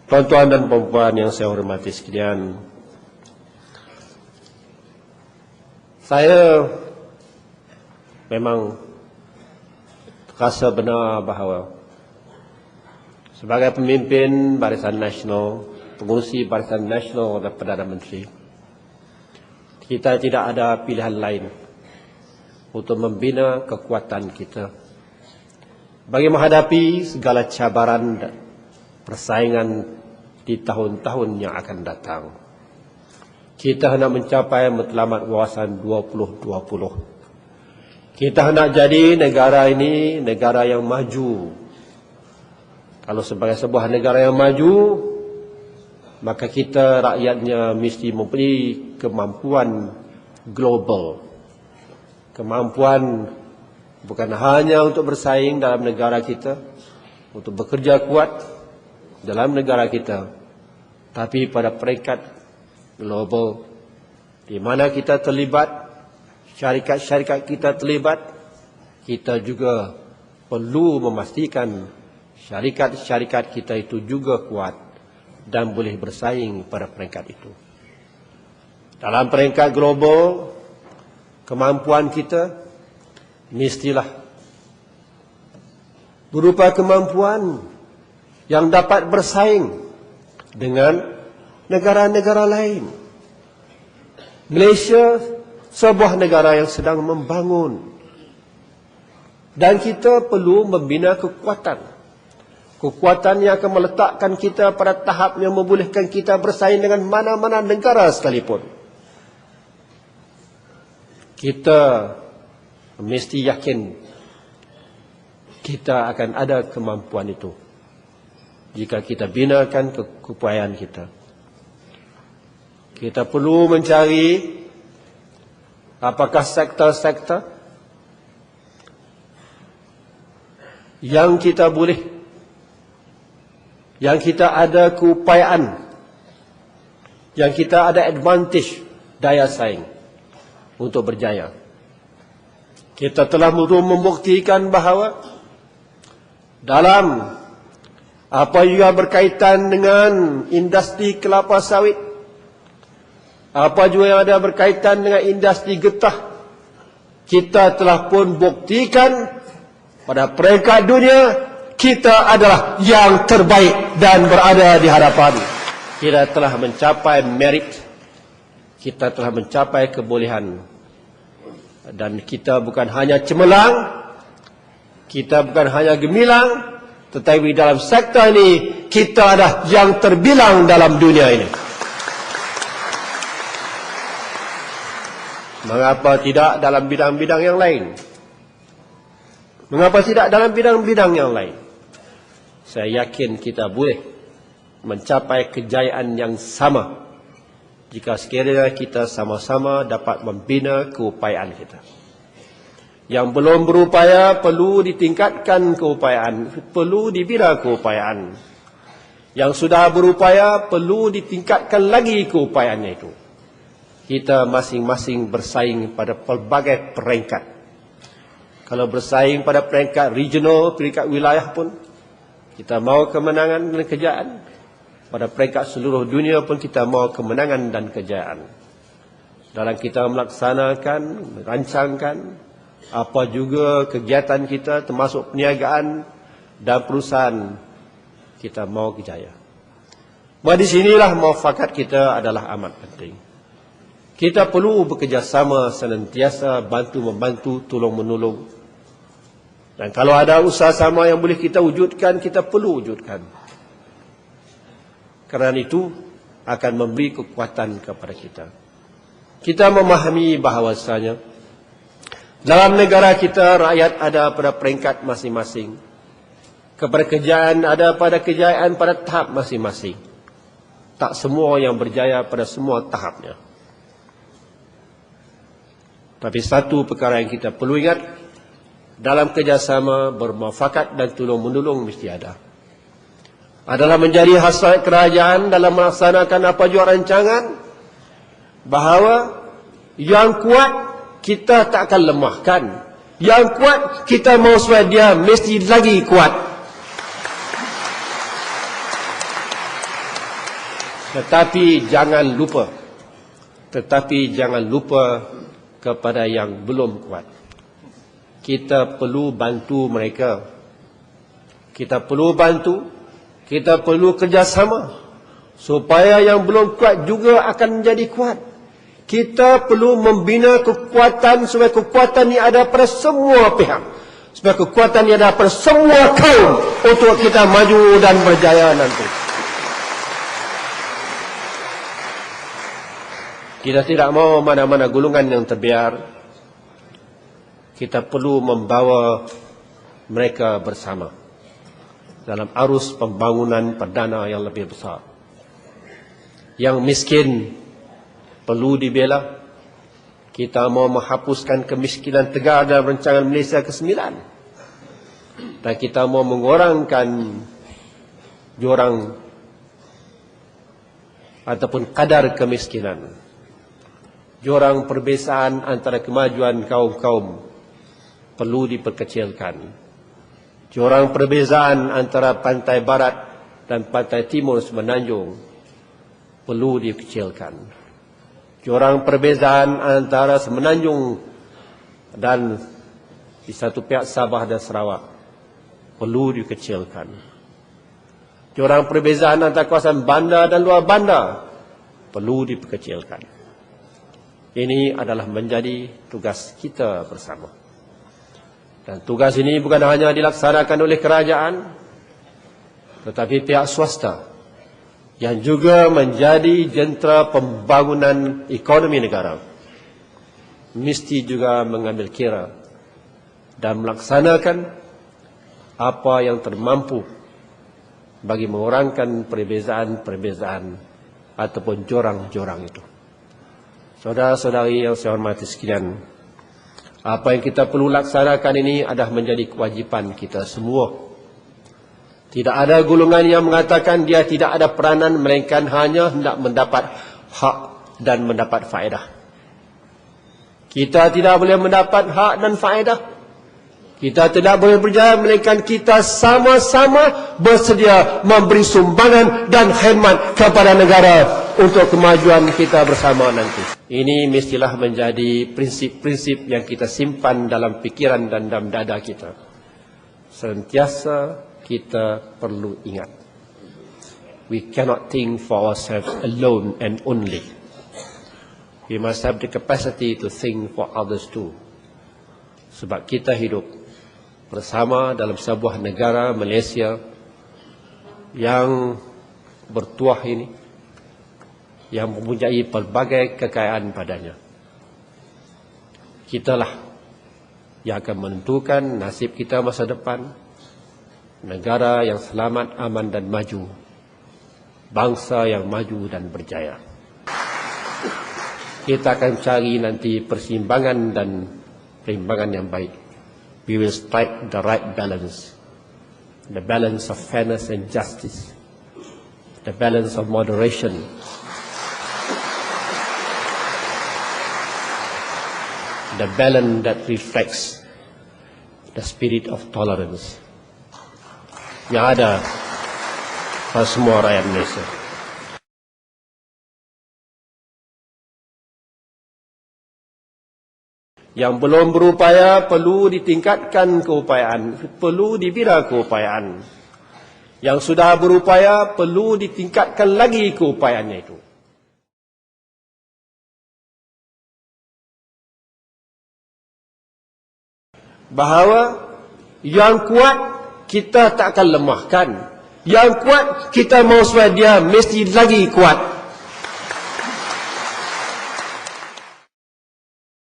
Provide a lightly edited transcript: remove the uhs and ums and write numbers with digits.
Tuan-tuan dan puan-puan yang saya hormati sekalian, saya memang rasa benar bahawa sebagai pemimpin Barisan Nasional, pengurusi Barisan Nasional dan Perdana Menteri, kita tidak ada pilihan lain untuk membina kekuatan kita bagi menghadapi segala cabaran dan persaingan di tahun-tahun yang akan datang. Kita hendak mencapai matlamat wawasan 2020. Kita hendak jadi negara ini negara yang maju. Kalau sebagai sebuah negara yang maju, maka kita rakyatnya mesti mempunyai kemampuan global. Kemampuan bukan hanya untuk bersaing dalam negara kita, untuk bekerja kuat dalam negara kita, tapi pada peringkat global, di mana kita terlibat, syarikat-syarikat kita terlibat, kita juga perlu memastikan syarikat-syarikat kita itu juga kuat dan boleh bersaing pada peringkat itu. Dalam peringkat global, kemampuan kita mestilah berupa kemampuan yang dapat bersaing dengan negara-negara lain. Malaysia sebuah negara yang sedang membangun, dan kita perlu membina kekuatan yang akan meletakkan kita pada tahap yang membolehkan kita bersaing dengan mana-mana negara sekalipun. Kita mesti yakin kita akan ada kemampuan itu jika kita binakan keupayaan kita. Kita perlu mencari apakah sektor-sektor yang kita boleh, yang kita ada keupayaan, yang kita ada advantage, daya saing untuk berjaya. Kita telah membuktikan bahawa dalam apa juga berkaitan dengan industri kelapa sawit, apa juga yang ada berkaitan dengan industri getah, kita telah pun buktikan pada peringkat dunia kita adalah yang terbaik dan berada di hadapan. Kita telah mencapai merit, kita telah mencapai kebolehan, dan kita bukan hanya cemerlang, kita bukan hanya gemilang, tetapi dalam sektor ini kita adalah yang terbilang dalam dunia ini. Mengapa tidak dalam bidang-bidang yang lain? Mengapa tidak dalam bidang-bidang yang lain? Saya yakin kita boleh mencapai kejayaan yang sama jika sekiranya kita sama-sama dapat membina keupayaan kita. Yang belum berupaya perlu ditingkatkan keupayaan, perlu dibina keupayaan. Yang sudah berupaya perlu ditingkatkan lagi keupayaannya itu. Kita masing-masing bersaing pada pelbagai peringkat. Kalau bersaing pada peringkat regional, peringkat wilayah pun, kita mahu kemenangan dan kejayaan. Pada peringkat seluruh dunia pun kita mahu kemenangan dan kejayaan. Dalam kita melaksanakan, merancangkan apa juga kegiatan kita, termasuk perniagaan dan perusahaan, kita mahu kejaya. Di sinilah muafakat kita adalah amat penting. Kita perlu bekerjasama senantiasa, bantu-membantu, tolong-menolong. Dan kalau ada usaha sama yang boleh kita wujudkan, kita perlu wujudkan. Kerana itu akan memberi kekuatan kepada kita. Kita memahami bahawasanya dalam negara kita, rakyat ada pada peringkat masing-masing. Kepada kejayaan ada pada kejayaan pada tahap masing-masing. Tak semua yang berjaya pada semua tahapnya. Tapi satu perkara yang kita perlu ingat, dalam kerjasama, bermuafakat dan tolong-menolong mesti ada. Adalah menjadi hasrat kerajaan dalam melaksanakan apa juga rancangan, bahawa yang kuat kita tak akan lemahkan. Yang kuat kita mahu supaya dia mesti lagi kuat. Tetapi jangan lupa kepada yang belum kuat. Kita perlu bantu mereka. Kita perlu kerjasama supaya yang belum kuat juga akan menjadi kuat. Kita perlu membina kekuatan supaya kekuatan ini ada pada semua pihak. Supaya kekuatan ini ada pada semua kaum untuk kita maju dan berjaya nanti. Kita tidak mahu mana-mana golongan yang terbiar. Kita perlu membawa mereka bersama dalam arus pembangunan perdana yang lebih besar. Yang miskin perlu dibela. Kita mau menghapuskan kemiskinan tegar dalam rancangan Malaysia ke-9. Dan kita mau mengurangkan jurang ataupun kadar kemiskinan. Jurang perbezaan antara kemajuan kaum-kaum perlu diperkecilkan. Jurang perbezaan antara pantai barat dan pantai timur semenanjung perlu dikecilkan. Jurang perbezaan antara semenanjung dan di satu pihak Sabah dan Sarawak perlu dikecilkan. Jurang perbezaan antara kawasan bandar dan luar bandar perlu diperkecilkan. Ini adalah menjadi tugas kita bersama. Dan tugas ini bukan hanya dilaksanakan oleh kerajaan, tetapi pihak swasta yang juga menjadi jentera pembangunan ekonomi negara mesti juga mengambil kira dan melaksanakan apa yang termampu bagi mengurangkan perbezaan-perbezaan ataupun jurang-jurang itu. Saudara-saudari yang saya hormati sekalian, apa yang kita perlu laksanakan ini adalah menjadi kewajipan kita semua. Tidak ada golongan yang mengatakan dia tidak ada peranan, melainkan hanya hendak mendapat hak dan mendapat faedah. Kita tidak boleh mendapat hak dan faedah. Kita tidak boleh berjaya, melainkan kita sama-sama bersedia memberi sumbangan dan khidmat kepada negara untuk kemajuan kita bersama nanti. Ini mestilah menjadi prinsip-prinsip yang kita simpan dalam pikiran dan dalam dada kita. Sentiasa kita perlu ingat, we cannot think for ourselves alone and only. We must have the capacity to think for others too. Sebab kita hidup bersama dalam sebuah negara Malaysia yang bertuah ini, yang mempunyai pelbagai kekayaan padanya. Kitalah yang akan menentukan nasib kita masa depan. Negara yang selamat, aman dan maju. Bangsa yang maju dan berjaya. Kita akan cari nanti persimbangan dan perimbangan yang baik. We will strike the right balance. The balance of fairness and justice. The balance of moderation. The balance that reflects the spirit of tolerance yang ada pada semua rakyat Malaysia. Yang belum berupaya perlu ditingkatkan keupayaan, perlu dibina keupayaan. Yang sudah berupaya perlu ditingkatkan lagi keupayaannya itu. Bahawa yang kuat kita tak akan lemahkan. Yang kuat kita mahu supaya dia mesti lagi kuat.